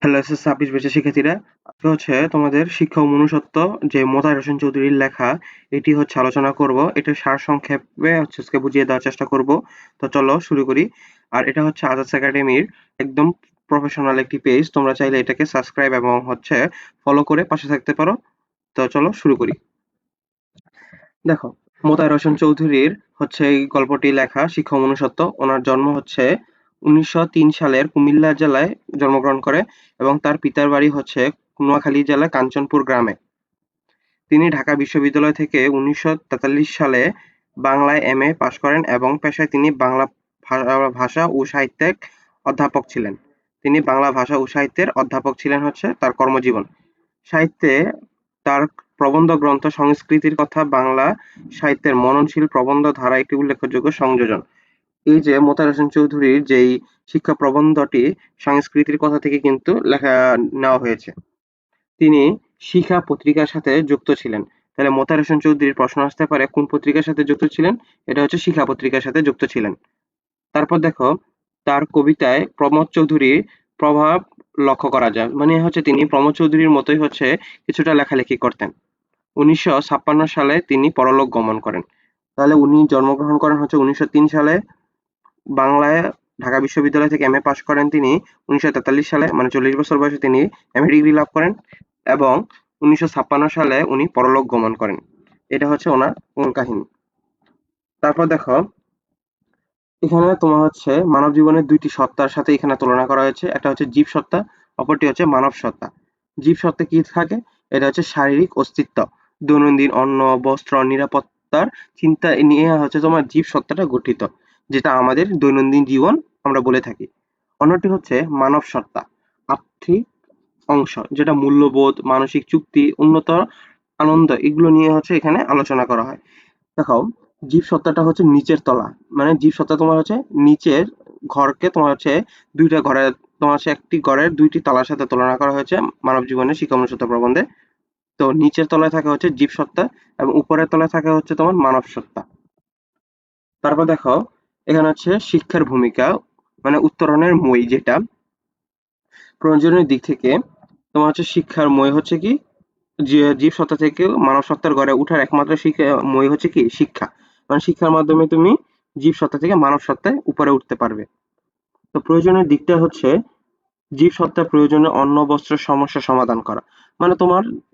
Hello ছাব্বিশ ব্যাচের শিক্ষার্থীরা, আজকে হচ্ছে তোমাদের শিক্ষা ও মনুষ্যত্ব যে মোতাহার হোসেন চৌধুরীর লেখা, এটি হচ্ছে আলোচনা করব। এটার সারসংক্ষেপে হচ্ছে আজকে বুঝিয়ে দেওয়ার চেষ্টা করব। তো চলো শুরু করি। আর এটা হচ্ছে আজাদ একাডেমির একদম প্রফেশনাল একটি পেজ, তোমরা চাইলে এটাকে সাবস্ক্রাইব এবং হচ্ছে ফলো করে পাশে থাকতে পারো। তো চলো শুরু করি। দেখো, মোতাহার হোসেন চৌধুরীর হচ্ছে এই গল্পটি লেখা শিক্ষা ও মনুষ্যত্ব। ওনার জন্ম হচ্ছে 1903 সালের কুমিল্লা জেলায় জন্মগ্রহণ করে এবং তার পিতার বাড়ি হচ্ছে নোয়াখালী জেলার কাঞ্চনপুর গ্রামে। তিনি ঢাকা বিশ্ববিদ্যালয় থেকে 1943 সালে বাংলায় এমএ পাশ করেন এবং পেশায় তিনি বাংলা ভাষা ও সাহিত্যের অধ্যাপক ছিলেন। তিনি বাংলা ভাষা ও সাহিত্যের অধ্যাপক ছিলেন হচ্ছে তার কর্মজীবন। সাহিত্যে তার প্রবন্ধ গ্রন্থ সংস্কৃতির কথা বাংলা সাহিত্যের মননশীল প্রবন্ধ ধারা একটি উল্লেখযোগ্য সংযোজন। এই যে মোতাহার হোসেন চৌধুরীর যেই শিক্ষা প্রবন্ধটি সংস্কৃতির কথা থেকে কিন্তু লেখা নেওয়া হয়েছে। তিনি শিখা পত্রিকার সাথে যুক্ত ছিলেন। তাহলে মোতাহার হোসেন চৌধুরীর প্রশ্ন আসতে পারে কোন পত্রিকার সাথে যুক্ত ছিলেন? এটা হচ্ছে শিখা পত্রিকার সাথে যুক্ত ছিলেন। তারপর দেখো, তার কবিতায় প্রমথ চৌধুরীর প্রভাব লক্ষ্য করা যায়। মানে হচ্ছে তিনি প্রমথ চৌধুরীর মতোই হচ্ছে কিছুটা লেখালেখি করতেন। 1956 সালে তিনি পরলোক গমন করেন। তাহলে উনি জন্মগ্রহণ করেন হচ্ছে 1903 সালে। বাংলায় ঢাকা বিশ্ববিদ্যালয় থেকে এমএ পাশ করেন তিনি 1943 সালে, মানে 40 বছর বয়সে তিনি এমএ ডিগ্রি লাভ করেন এবং 1956 সালে উনি পরলোক গমন করেন। এটা হচ্ছে ওনার মূল কাহিনী। তারপর দেখো, এখানে তোমার হচ্ছে মানব জীবনের দুইটি সত্তার সাথে এখানে তুলনা করা হয়েছে। একটা হচ্ছে জীব সত্তা, অপরটি হচ্ছে মানব সত্তা। জীব সত্তা কি থাকে? এটা হচ্ছে শারীরিক অস্তিত্ব, দৈনন্দিন অন্ন, বস্ত্র, নিরাপত্তার চিন্তা নিয়ে হচ্ছে তোমার জীব সত্তাটা গঠিত, যেটা আমাদের দৈনন্দিন জীবন আমরা বলে থাকি। অন্যটি হচ্ছে মানব সত্তা, আর্থিক অংশ, যেটা মূল্যবোধ, মানসিক চুক্তি, উন্নত আনন্দ, এগুলো নিয়ে হচ্ছে এখানে আলোচনা করা হয়। দেখো, জীবসত্তাটা হচ্ছে নিচের তলা, মানে জীবসত্তা তোমার হচ্ছে নিচের ঘরকে তোমার হচ্ছে দুইটা ঘরের, তোমার হচ্ছে একটি ঘরের দুইটি তলার সাথে তুলনা করা হয়েছে মানব জীবনের শিক্ষা মনুষ্যত্ব প্রবন্ধে। তো নিচের তলায় থাকা হচ্ছে জীবসত্তা এবং উপরের তলায় থাকা হচ্ছে তোমার মানব সত্তা। তারপর দেখো, এখানে হচ্ছে শিক্ষার ভূমিকা, মানে উত্তরণের মই, যেটা প্রয়োজনের দিক থেকে তোমার হচ্ছে শিক্ষার মই হচ্ছে কি, যে জীবসত্তা থেকে মানব সত্তার গড়ে উঠার একমাত্র শিক্ষা মই হচ্ছে কি শিক্ষা। মানে শিক্ষার মাধ্যমে তুমি জীবসত্তা থেকে মানব সত্তায় উপরে উঠতে পারবে। তো প্রয়োজনের দিকটা হচ্ছে জীবসত্তার প্রয়োজনে অন্ন বস্ত্রের সমস্যা সমাধান করা। মানে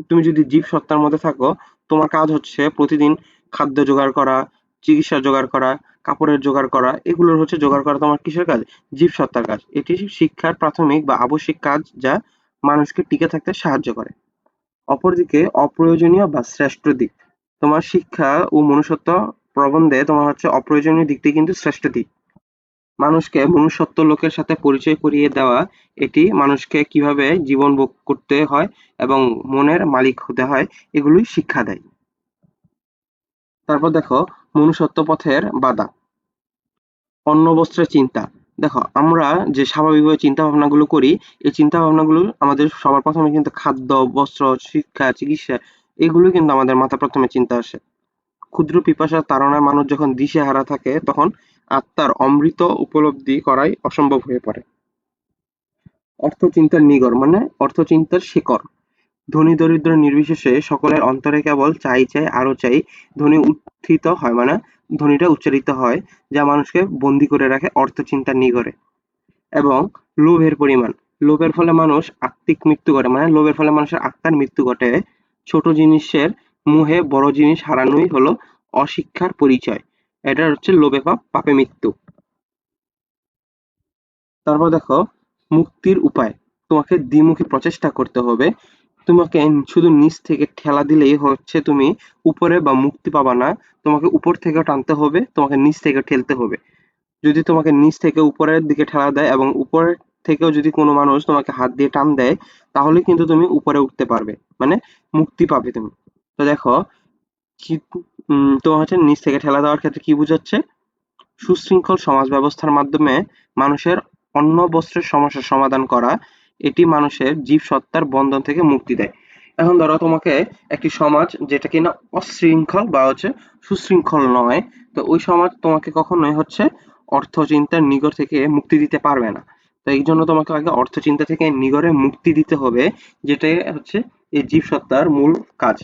তুমি যদি জীবসত্তার মধ্যে থাকো, তোমার কাজ হচ্ছে প্রতিদিন খাদ্য জোগাড় করা, চিকিৎসা জোগাড় করা, কাপড়ের জোগাড় করা, এগুলোর হচ্ছে জোগাড় করা তোমার কিসের কাজ? জীবসত্তার কাজ। এটি শিক্ষার প্রাথমিক বা আবশ্যিক কাজ, যা মানুষকে টিকে থাকতে সাহায্য করে। অপরদিকে অপ্রয়োজনীয় বা শ্রেষ্ঠ দিক, তোমার শিক্ষা ও মনুষ্যত্ব প্রবন্ধে তোমার হচ্ছে অপ্রয়োজনীয় দিকটি কিন্তু শ্রেষ্ঠ দিক। মানুষকে মনুষ্যত্ব লোকের সাথে পরিচয় করিয়ে দেওয়া, এটি মানুষকে কিভাবে জীবন ভোগ করতে হয় এবং মনের মালিক হতে হয়, এগুলোই শিক্ষা দেয়। তারপর দেখো, মনুষ্যত্ব পথের বাধা, অন্ন বস্ত্রের চিন্তা। দেখো, আমরা যে স্বাভাবিকভাবে চিন্তা ভাবনাগুলো করি, এই চিন্তা ভাবনাগুলো আমাদের সবার প্রথমে কিন্তু খাদ্য, বস্ত্র, শিক্ষা, চিকিৎসা, এগুলো কিন্তু আমাদের মাথায় প্রথমে চিন্তা আসে। ক্ষুদ্র পিপাসার তাড়নায় মানুষ যখন দিশেহারা থাকে, তখন আত্মার অমৃত উপলব্ধি করাই অসম্ভব হয়ে পড়ে। অর্থচিন্তার নিগড়, মানে অর্থচিন্তার শিকড়। ধনী দরিদ্র নির্বিশেষে সকলের অন্তরে কেবল চাই চাই আরো চাই ধ্বনি উত্থিত হয়, মানে ধ্বনিটা উচ্চারিত হয়, যা মানুষকে বন্দী করে রাখে অর্থচিন্তার নিগড়ে। এবং লোভের পরিমাণ, লোভের ফলে মানুষ আত্মিক মৃত্যু ঘটে, মানে লোভের ফলে মানুষের আত্মার মৃত্যু ঘটে। ছোট জিনিসের মোহে বড় জিনিস হারানোই হলো অশিক্ষার পরিচয়। এটা হচ্ছে লোভে পাপ, পাপে মৃত্যু। তারপর দেখো, মুক্তির উপায়, তোমাকে দ্বিমুখী প্রচেষ্টা করতে হবে। তোমাকে শুধু নিচ থেকে ঠেলা দিলেই হচ্ছে তুমি উপরে বা মুক্তি পাবা না, তোমাকে উপর থেকেও টানতে হবে, তোমাকে নিচ থেকে ঠেলতে হবে। যদি তোমাকে নিচ থেকে উপরের দিকে ঠেলা দেয় এবং উপরের থেকেও যদি কোনো মানুষ তোমাকে হাত দিয়ে টান দেয়, তাহলে কিন্তু তুমি উপরে উঠতে পারবে, মানে মুক্তি পাবে তুমি। তো দেখো, কি তোমার হচ্ছে নিচ থেকে ঠেলা দেওয়ার ক্ষেত্রে কি বুঝাচ্ছে? সুশৃঙ্খল সমাজ ব্যবস্থার মাধ্যমে মানুষের অন্ন বস্ত্রের সমস্যার সমাধান করা, এটি মানুষের জীবসত্তার বন্ধন থেকে মুক্তি দেয়। এখন ধরো, তোমাকে একটি সমাজ যেটা কিনা অশৃঙ্খল বা হচ্ছে সুশৃঙ্খল নয়, তো ওই সমাজ তোমাকে কখনোই হচ্ছে অর্থ চিন্তার নিগড় থেকে মুক্তি দিতে পারবে না। তো এই জন্য তোমাকে আগে অর্থ চিন্তা থেকে নিগড়ে মুক্তি দিতে হবে, যেটাই হচ্ছে এই জীবসত্তার মূল কাজ।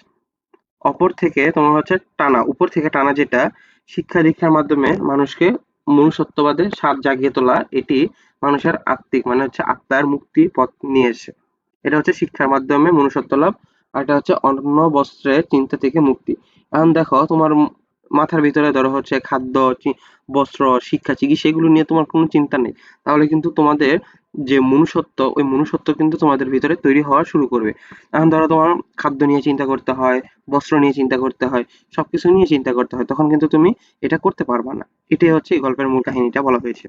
অপর থেকে তোমার হচ্ছে টানা, উপর থেকে টানা, যেটা শিক্ষা দীক্ষার মাধ্যমে মানুষকে মনুষ্যত্ববাদের স্বাদ জাগিয়ে তোলা, এটি মানুষের আত্মিক মানে হচ্ছে আত্মার মুক্তির পথ নিয়ে এসে। এটা হচ্ছে শিক্ষার মাধ্যমে মনুষ্যত্ব লাভ, আর এটা হচ্ছে অন্ন বস্ত্রের চিন্তা থেকে মুক্তি। এখন দেখো তোমার মাথার ভিতরে ধরো হচ্ছে খাদ্য, বস্ত্র, শিক্ষা, চিকিৎসা এগুলো নিয়ে তোমার কোনো চিন্তা নেই, তাহলে কিন্তু তোমাদের যে মনুষ্যত্ব, ওই মনুষ্যত্ব কিন্তু তোমাদের ভিতরে তৈরি হওয়া শুরু করবে। এখন ধরো তোমার খাদ্য নিয়ে চিন্তা করতে হয়, বস্ত্র নিয়ে চিন্তা করতে হয়, সবকিছু নিয়ে চিন্তা করতে হয়, তখন কিন্তু তুমি এটা করতে পারবা না। এটাই হচ্ছে এই গল্পের মূল কাহিনীটা বলা হয়েছে।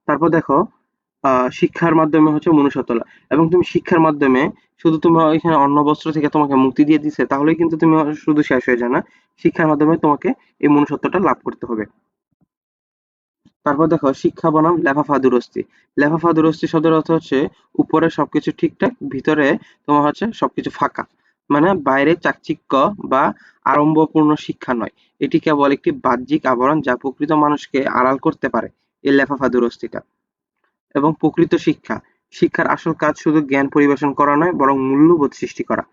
তারপর দেখো, শিক্ষার মাধ্যমে হচ্ছে মনুষ্যত্ব লাভ, এবং তুমি শিক্ষার মাধ্যমে শুধু তোমার ওইখানে অন্ন বস্ত্র থেকে তোমাকে মুক্তি দিয়ে দিছে তাহলেই কিন্তু তুমি শুধু শেষ হয়ে যায় না, শিক্ষার মাধ্যমে তোমাকে এই মনুষ্যত্বটা লাভ করতে হবে। তারপর দেখো, শিক্ষা বনাম লেফাফা দুরস্তি। লেফাফা দুরস্তি শব্দের অর্থ হচ্ছে উপরে সবকিছু ঠিকঠাক, ভিতরে তোমার হচ্ছে সবকিছু ফাঁকা। মানে বাইরে চাকচিক্য বা আড়ম্বরপূর্ণ শিক্ষা নয়, এটি কেবল একটি বাহ্যিক আবরণ যা প্রকৃত মানুষকে আড়াল করতে পারে, এই লেফাফা দুরস্তিটা। এবং প্রকৃত শিক্ষা, শিক্ষার আসল কাজ শুধু জ্ঞান পরিবেশন করা নয়, বরং মূল্যবোধ সৃষ্টি করা।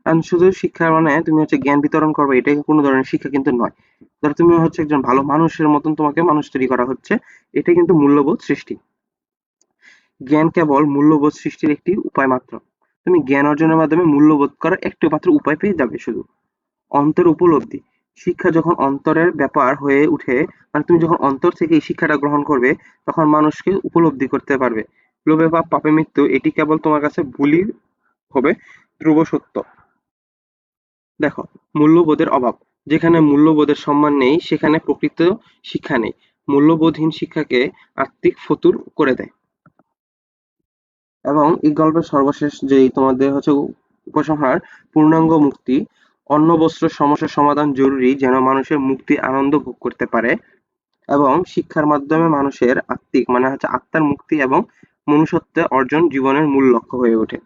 কারণ শুধু শিক্ষা মানে তুমি হচ্ছে জ্ঞান বিতরণ করবে, এটাই কোনো ধরনের শিক্ষা কিন্তু নয়। ধরো তুমি হচ্ছে একজন ভালো মানুষের মতন, তোমাকে মানুষ তৈরি করা হচ্ছে, এটাই কিন্তু মূল্যবোধ সৃষ্টি। জ্ঞান কেবল মূল্যবোধ সৃষ্টির একটি উপায় মাত্র। তুমি জ্ঞান অর্জনের মাধ্যমে মূল্যবোধ করার একটি মাত্র উপায় পেয়ে যাবে শুধু। অন্তর উপলব্ধি, শিক্ষা যখন অন্তরের ব্যাপার হয়ে উঠে, মানে তুমি যখন অন্তর থেকে এই শিক্ষাটা গ্রহণ করবে, তখন মানুষকে উপলব্ধি করতে পারবে। লোভে পাপ, পাপে মৃত্যু, এটি কেবল তোমার কাছে ভুলই হবে, ধ্রুব সত্য। দেখো, মূল্যবোধের অভাব, যেখানে মূল্যবোধের সম্মান নেই সেখানে প্রকৃত শিক্ষা নেই। মূল্যবোধহীন শিক্ষাকে আত্মিক ফতুর করে দেয়। এবং এই গল্পের সর্বশেষ যেই তোমাদের হচ্ছে উপসংহার, পূর্ণাঙ্গ মুক্তি। অন্ন বস্ত্র সমস্যার সমাধান জরুরি যেন মানুষের মুক্তি আনন্দ ভোগ করতে পারে, এবং শিক্ষার মাধ্যমে মানুষের আত্মিক মানে হচ্ছে আত্মার মুক্তি এবং মনুষ্যত্ব অর্জন জীবনের মূল লক্ষ্য হয়ে ওঠে।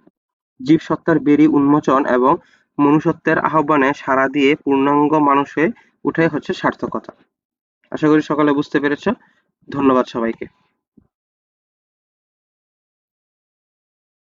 জীবসত্তার বেরি উন্মোচন এবং মনুষ্যত্বের আহ্বানে সাড়া দিয়ে পূর্ণাঙ্গ মানুষে উঠে হচ্ছে সার্থকতা। আশা করি সকলে বুঝতে পেরেছ। ধন্যবাদ সবাইকে।